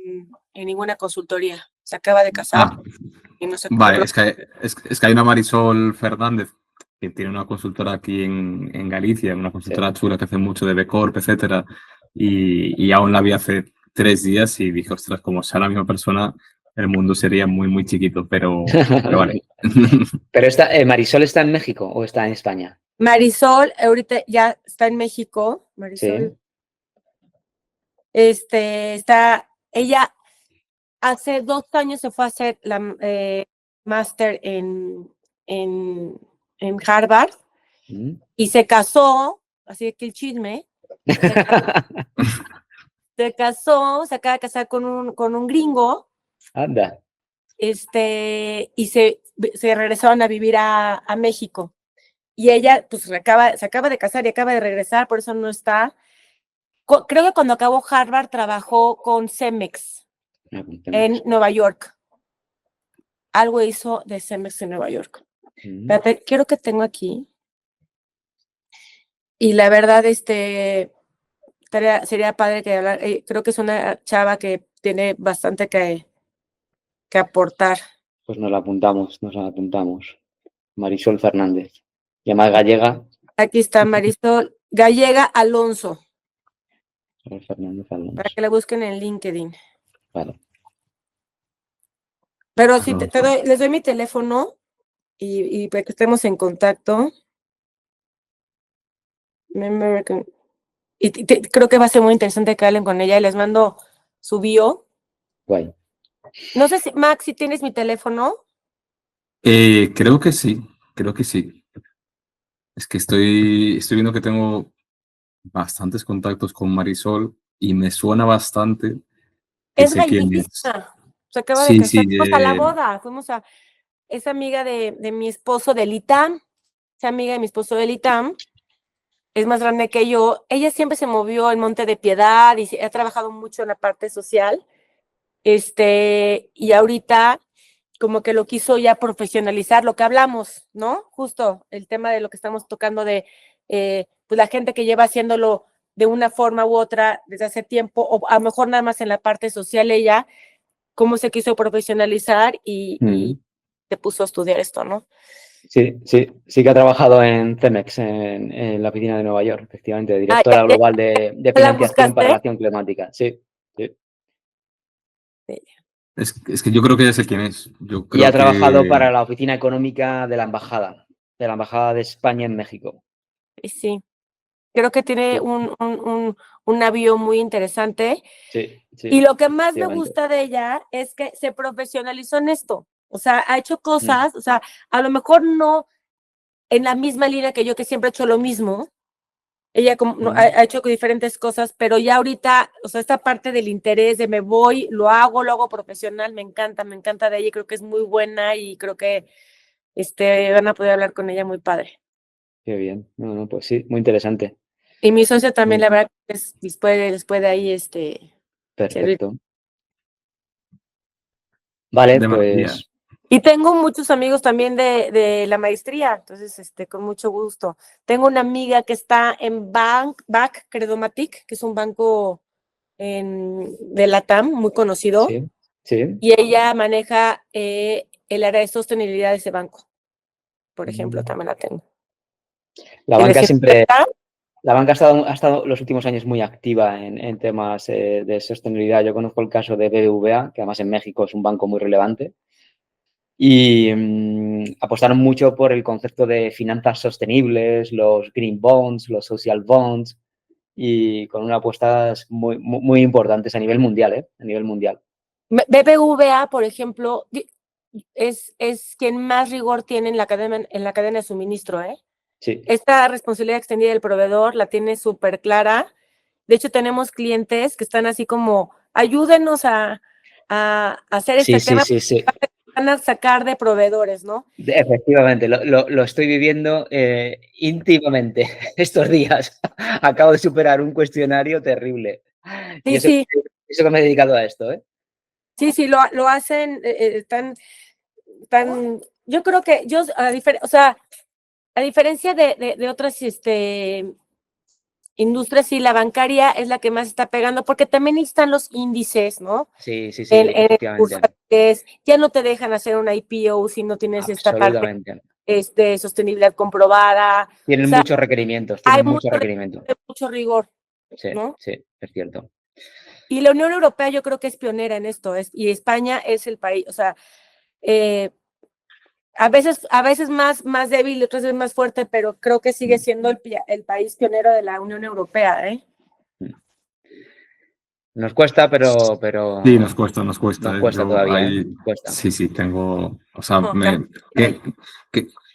ninguna consultoría. Se acaba de casar y no sé qué. Vale, es que hay una Marisol Fernández que tiene una consultora aquí en Galicia, una consultora chula que hace mucho de B Corp, etcétera, y aún la vi hace 3 días y dije, ostras, como sea la misma persona, el mundo sería muy, muy chiquito, pero vale. Pero ¿Marisol está en México o está en España? Marisol ahorita ya está en México. Marisol. Sí. Ella hace 2 años se fue a hacer la máster en Harvard y se casó, así que el chisme, se casó, se acaba de casar con un gringo. Anda. Y se regresaron a vivir a México. Y ella, pues, se acaba de casar y acaba de regresar, por eso no está. Creo que cuando acabó Harvard trabajó con Cemex en Nueva York. Algo hizo de Cemex en Nueva York. Espérate, quiero que tengo aquí. Y la verdad, sería padre que hablar. Creo que es una chava que tiene bastante que aportar. Pues nos la apuntamos. Marisol Fernández. Y además gallega. Aquí está Marisol Gallega Alonso. Fernández Alonso. Para que la busquen en LinkedIn. Vale. Pero sí, les doy mi teléfono y para que estemos en contacto. Y creo que va a ser muy interesante que hablen con ella y les mando su bio. Guay. No sé si, Max, si tienes mi teléfono. Creo que sí. Es que estoy viendo que tengo bastantes contactos con Marisol y me suena bastante que Es sé quién es. galleguísima. Se acaba de Sí, casar. sí. Fuimos a la boda. Es amiga de mi esposo del ITAM. Es amiga de mi esposo del ITAM. Es más grande que yo. Ella siempre se movió en Monte de Piedad y ha trabajado mucho en la parte social. Y ahorita como que lo quiso ya profesionalizar, lo que hablamos, ¿no? Justo el tema de lo que estamos tocando de pues la gente que lleva haciéndolo de una forma u otra desde hace tiempo, o a lo mejor nada más en la parte social ella, cómo se quiso profesionalizar y se puso a estudiar esto, ¿no? Sí que ha trabajado en Cemex, en la oficina de Nueva York, efectivamente, directora global de financiación para la acción climática. Sí. Es que yo creo que ya sé quién es. Y ha trabajado para la oficina económica de la embajada de España en México. Sí, creo que tiene un navío muy interesante. Sí. Y lo que más me gusta de ella es que se profesionalizó en esto. O sea, ha hecho cosas, o sea, a lo mejor no en la misma línea que yo, que siempre he hecho lo mismo. Ella ha hecho diferentes cosas, pero ya ahorita, o sea, esta parte del interés de me voy, lo hago profesional, me encanta de ella y creo que es muy buena y creo que van a poder hablar con ella muy padre. Qué bien. No, pues sí, muy interesante. Y mi socio también, la verdad, después de ahí, Perfecto. Servir. Vale, pues. Y tengo muchos amigos también de la maestría, entonces, con mucho gusto. Tengo una amiga que está en BAC Credomatic, que es un banco de LATAM muy conocido. Sí. Y ella maneja el área de sostenibilidad de ese banco. Por ejemplo, también la tengo. La banca siempre. La banca ha estado los últimos años muy activa en temas de sostenibilidad. Yo conozco el caso de BBVA, que además en México es un banco muy relevante. Y apostaron mucho por el concepto de finanzas sostenibles, los green bonds, los social bonds, y con unas apuestas muy importantes a nivel mundial, A nivel mundial. BBVA, por ejemplo, es quien más rigor tiene en la cadena de suministro, Sí. Esta responsabilidad extendida del proveedor la tiene súper clara. De hecho, tenemos clientes que están así como, ayúdenos a hacer este tema. Sí. van a sacar de proveedores, ¿no? Efectivamente, lo estoy viviendo íntimamente estos días. Acabo de superar un cuestionario terrible. Y Sí, eso que me he dedicado a esto, ¿eh? sí, lo hacen yo creo que o sea, a diferencia de otras industrias, sí, la bancaria es la que más está pegando, porque también están los índices, ¿no? Sí, Tus efectivamente. fuertes, ya no te dejan hacer una IPO si no tienes esta parte Absolutamente. de sostenibilidad comprobada. Tienen O sea, muchos requerimientos, hay tienen mucho requerimiento. mucho rigor, Sí, ¿no? sí, es cierto. Y la Unión Europea yo creo que es pionera en esto, y España es el país, o sea, a veces más débil y otras veces más fuerte, pero creo que sigue siendo el país pionero de la Unión Europea, ¿eh? Nos cuesta, pero Sí, nos cuesta, nos cuesta. nos cuesta Yo todavía, ¿eh? ahí, Nos cuesta. sí, tengo, o sea, No, que-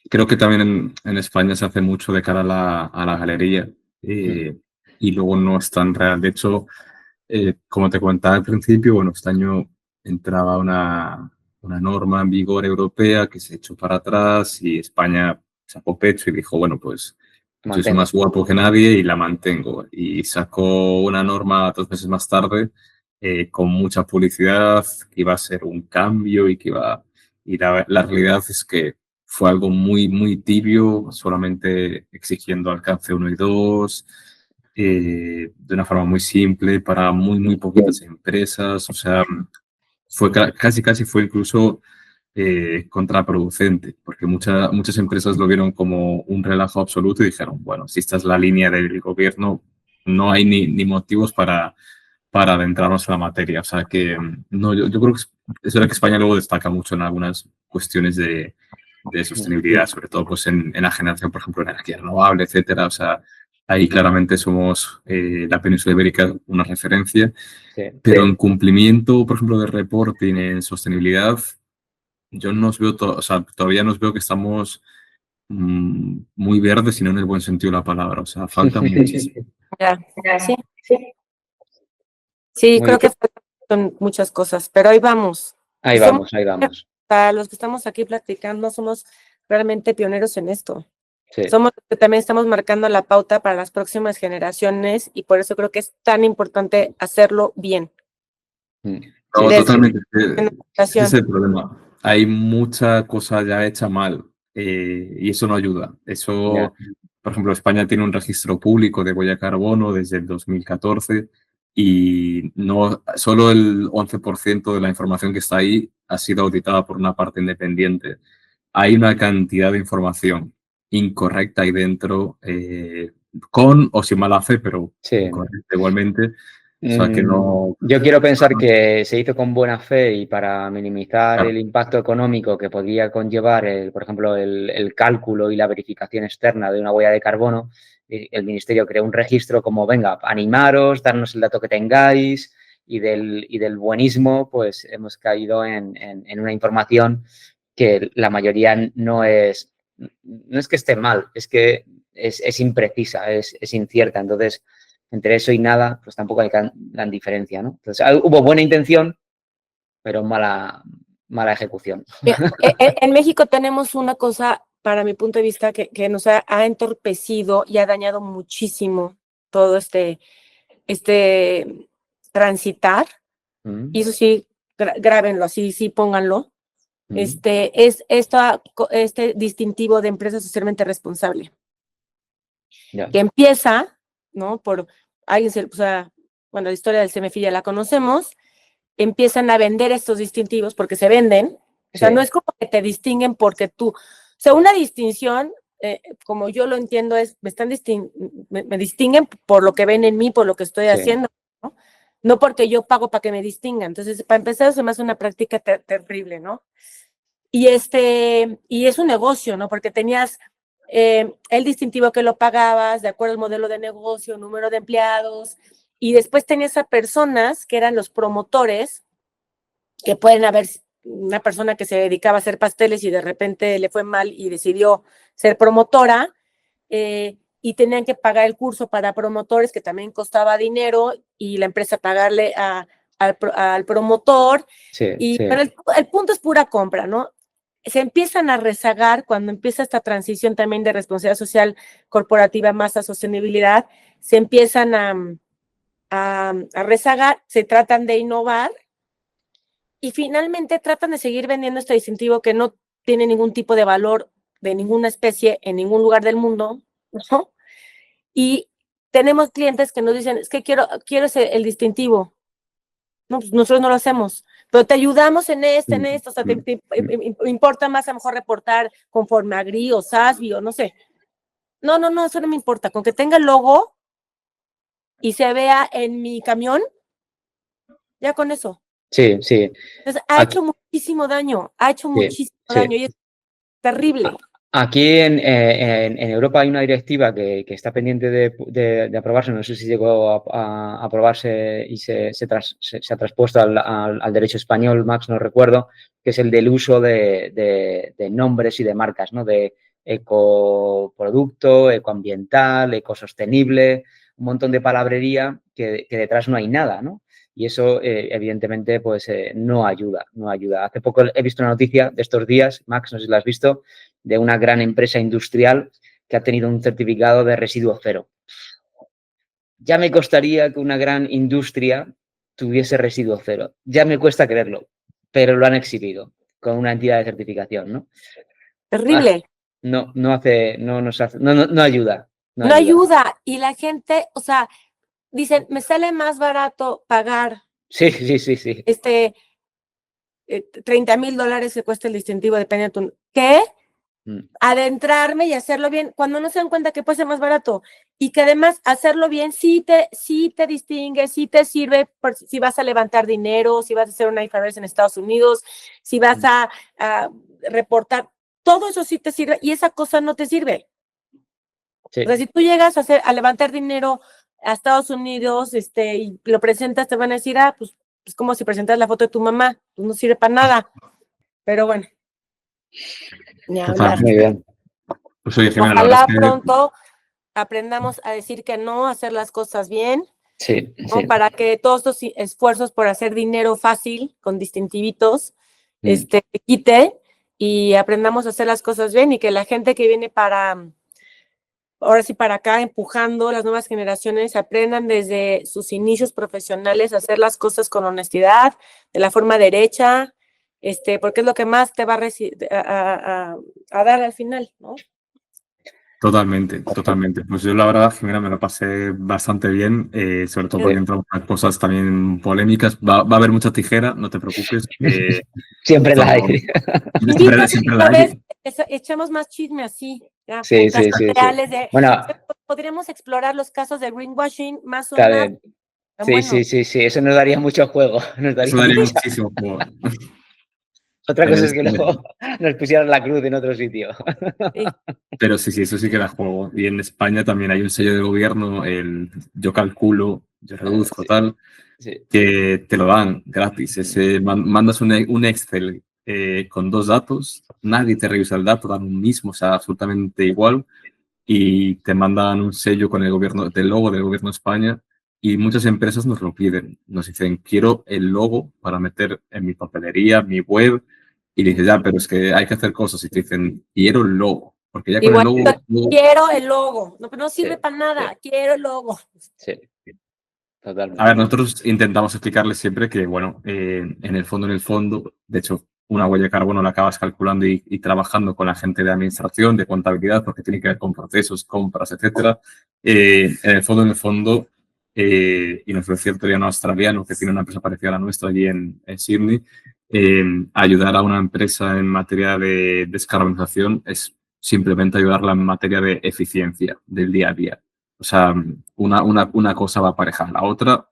creo que también en España se hace mucho de cara a la galería y luego no es tan real. De hecho, como te comentaba al principio, bueno, este año entraba una norma en vigor europea que se echó para atrás y España sacó pecho y dijo, bueno, pues yo soy Mantengo. más guapo que nadie y la mantengo. Y sacó una norma 2 meses más tarde con mucha publicidad, que iba a ser un cambio y que iba... Y la realidad es que fue algo muy, muy tibio, solamente exigiendo alcance 1 y 2, de una forma muy simple para muy, muy poquitas empresas. O sea, fue casi fue incluso contraproducente, porque muchas empresas lo vieron como un relajo absoluto y dijeron, bueno, si esta es la línea del gobierno, no hay ni motivos para adentrarnos en la materia. O sea que no, yo creo que es verdad que España luego destaca mucho en algunas cuestiones de sostenibilidad, sobre todo pues en la generación, por ejemplo, de energía renovable, etcétera. O sea, ahí claramente somos la península ibérica una referencia, Sí. pero en cumplimiento, por ejemplo, de reporting en sostenibilidad, yo no os veo, o sea, todavía nos veo que estamos muy verdes y no en el buen sentido de la palabra. O sea, falta muchísimo. ya, sí. Sí, Muy creo bien. que son muchas cosas, pero ahí vamos. Ahí vamos, ahí vamos. Para los que estamos aquí platicando, somos realmente pioneros en esto. Sí. Somos los que también estamos marcando la pauta para las próximas generaciones y por eso creo que es tan importante hacerlo bien. No, Desde totalmente. la Ese es educación. el problema. Hay mucha cosa ya hecha mal y eso no ayuda. Ya. Eso, por ejemplo, España tiene un registro público de huella de carbono desde el 2014 y no, solo el 11% de la información que está ahí ha sido auditada por una parte independiente. Hay una cantidad de información incorrecta ahí dentro, con o sin mala fe, pero Sí. incorrecta igualmente. O sea que no. Yo quiero pensar que se hizo con buena fe y para minimizar Claro. el impacto económico que podría conllevar, por ejemplo, el cálculo y la verificación externa de una huella de carbono, el Ministerio creó un registro como, venga, animaros, darnos el dato que tengáis y del buenismo, pues hemos caído en una información que la mayoría no es que esté mal, es que es imprecisa, es incierta. Entonces, entre eso y nada, pues tampoco hay gran diferencia, ¿no? Entonces, hubo buena intención, pero mala ejecución. En México tenemos una cosa, para mi punto de vista, que nos ha entorpecido y ha dañado muchísimo todo este transitar. Y eso sí, grábenlo así, sí, pónganlo. Es este distintivo de empresa socialmente responsable. Ya. Que empieza, ¿no? Por alguien, o sea, bueno, la historia del CMFI ya la conocemos, empiezan a vender estos distintivos porque se venden. O sea, Sí. no es como que te distinguen porque tú, o sea, una distinción, como yo lo entiendo, es, me distinguen por lo que ven en mí, por lo que estoy haciendo, ¿no? No porque yo pago para que me distingan. Entonces, para empezar, eso me hace una práctica terrible, ¿no? Y es un negocio, ¿no? Porque tenías el distintivo que lo pagabas de acuerdo al modelo de negocio, número de empleados, y después tenías a personas que eran los promotores, que pueden haber una persona que se dedicaba a hacer pasteles y de repente le fue mal y decidió ser promotora, y tenían que pagar el curso para promotores, que también costaba dinero, y la empresa pagarle a al promotor. Sí. Pero el punto es pura compra, ¿no? Se empiezan a rezagar cuando empieza esta transición también de responsabilidad social corporativa más a sostenibilidad, se empiezan a rezagar, se tratan de innovar y finalmente tratan de seguir vendiendo este distintivo que no tiene ningún tipo de valor de ninguna especie en ningún lugar del mundo, ¿no? Y tenemos clientes que nos dicen, es que quiero el distintivo. No, pues nosotros no lo hacemos, pero te ayudamos en esto, o sea, te importa más a lo mejor reportar conforme a GRI o SASB o no sé. No, eso no me importa, con que tenga el logo y se vea en mi camión, ya con eso. Sí. Entonces, ha hecho muchísimo daño, y es terrible. Aquí en Europa hay una directiva que está pendiente de aprobarse, no sé si llegó a aprobarse y se ha traspuesto al derecho español, Max, no recuerdo, que es el del uso de nombres y de marcas, ¿no? De ecoproducto, ecoambiental, ecosostenible, un montón de palabrería que detrás no hay nada, ¿no? Y eso, evidentemente, pues no ayuda. Hace poco he visto una noticia de estos días, Max, no sé si la has visto, de una gran empresa industrial que ha tenido un certificado de residuo cero. Ya me costaría que una gran industria tuviese residuo cero. Ya me cuesta creerlo, pero lo han exhibido con una entidad de certificación, ¿no? Terrible. No ayuda. No ayuda. Y la gente, o sea, dicen, me sale más barato pagar. Sí. 30,000 que cuesta el distintivo, depende de tu... ¿Qué? Adentrarme y hacerlo bien, cuando no se dan cuenta que puede ser más barato. Y que además hacerlo bien sí te distingue, sí te sirve si vas a levantar dinero, si vas a hacer una IFRS en Estados Unidos, si vas a reportar. Todo eso sí te sirve y esa cosa no te sirve. Sí. O sea, si tú llegas a levantar dinero a Estados Unidos y lo presentas, te van a decir, pues es como si presentas la foto de tu mamá, pues no sirve para nada. Pero bueno, ni hablar. Muy bien. Pues oye, Jimena, ojalá pronto aprendamos a decir que no, a hacer las cosas bien, sí. Para que todos estos esfuerzos por hacer dinero fácil con distintivitos se quite y aprendamos a hacer las cosas bien y que la gente que viene ahora sí para acá, empujando las nuevas generaciones, aprendan desde sus inicios profesionales a hacer las cosas con honestidad, de la forma derecha, porque es lo que más te va a dar al final, ¿no? Totalmente. Pues yo la verdad, Jimena, me lo pasé bastante bien, sobre todo porque entramos en cosas también polémicas. Va a haber mucha tijera, no te preocupes. Siempre la hay. Siempre la hay. Echamos más chisme así. Ya, sí. Bueno, podríamos explorar los casos de greenwashing más o menos. Sí, eso nos daría mucho juego. Eso daría muchísimo juego. Otra cosa es que luego nos pusieran la cruz en otro sitio. Sí. Pero sí, eso sí que da juego. Y en España también hay un sello de gobierno, yo calculo, yo reduzco, que te lo dan gratis. Mandas un Excel con 2 datos, nadie te revisa el dato, dan un mismo, o sea, absolutamente igual, y te mandan un sello con el logo del gobierno de España. Y muchas empresas nos lo piden. Nos dicen, quiero el logo para meter en mi papelería, mi web. Y dices, ya, pero es que hay que hacer cosas. Y te dicen, quiero el logo. Porque ya con el logo... Quiero el logo. No sirve para nada. Quiero el logo. Sí, totalmente. A ver, nosotros intentamos explicarles siempre que, bueno, en el fondo, de hecho, una huella de carbono la acabas calculando y trabajando con la gente de administración, de contabilidad, porque tiene que ver con procesos, compras, etcétera. En el fondo, y nos lo decía el Toriano australiano, que tiene una empresa parecida a la nuestra allí en Sydney, ayudar a una empresa en materia de descarbonización es simplemente ayudarla en materia de eficiencia del día a día. O sea, una cosa va aparejada a la otra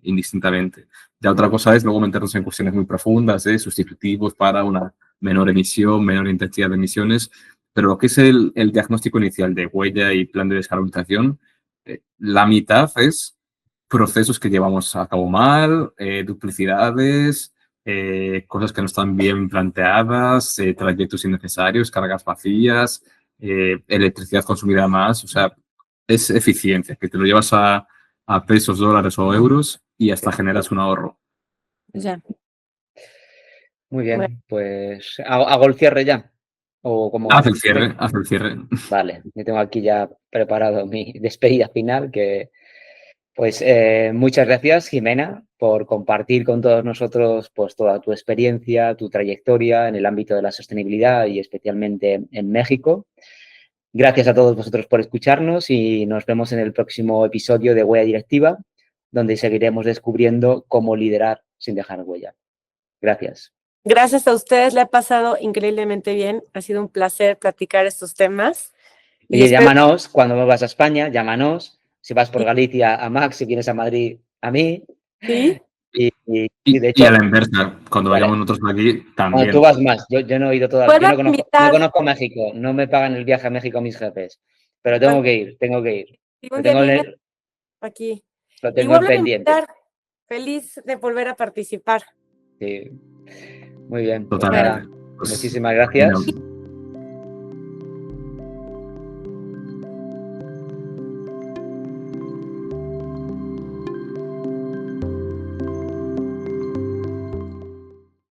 indistintamente. Ya otra cosa es luego meternos en cuestiones muy profundas, sustitutivos para una menor emisión, menor intensidad de emisiones, pero lo que es el diagnóstico inicial de huella y plan de descarbonización, la mitad es procesos que llevamos a cabo mal, duplicidades, cosas que no están bien planteadas, trayectos innecesarios, cargas vacías, electricidad consumida más, o sea, es eficiencia, que te lo llevas a pesos, dólares o euros y hasta generas un ahorro. Ya. Muy bien, Bueno. pues hago el cierre ya. ¿O cómo Haz el vas? cierre, haz el cierre. Vale, yo tengo aquí ya preparado mi despedida final, que pues muchas gracias, Jimena, por compartir con todos nosotros pues toda tu experiencia, tu trayectoria en el ámbito de la sostenibilidad y especialmente en México. Gracias a todos vosotros por escucharnos y nos vemos en el próximo episodio de Huella Directiva, donde seguiremos descubriendo cómo liderar sin dejar huella. Gracias. Gracias a ustedes, le he pasado increíblemente bien. Ha sido un placer platicar estos temas. Y Oye, espero- llámanos cuando vas a España, llámanos. Si vas por Sí. Galicia, a Max, si vienes a Madrid, a mí. ¿Sí? Y de Y hecho, a la inversa, cuando vale. vayamos nosotros aquí, Bueno, tú también. vas más. Yo no he ido todavía. Yo Vuelvan a no invitar. conozco México. No me pagan el viaje a México mis jefes. Pero tengo que ir, tengo que ir. Si Lo un día tengo, vienen aquí. lo Y tengo en vuelvan a pendiente. invitar. Feliz de volver a participar. Sí. Muy bien. Pues Totalmente. nada, Pues, muchísimas gracias. genial.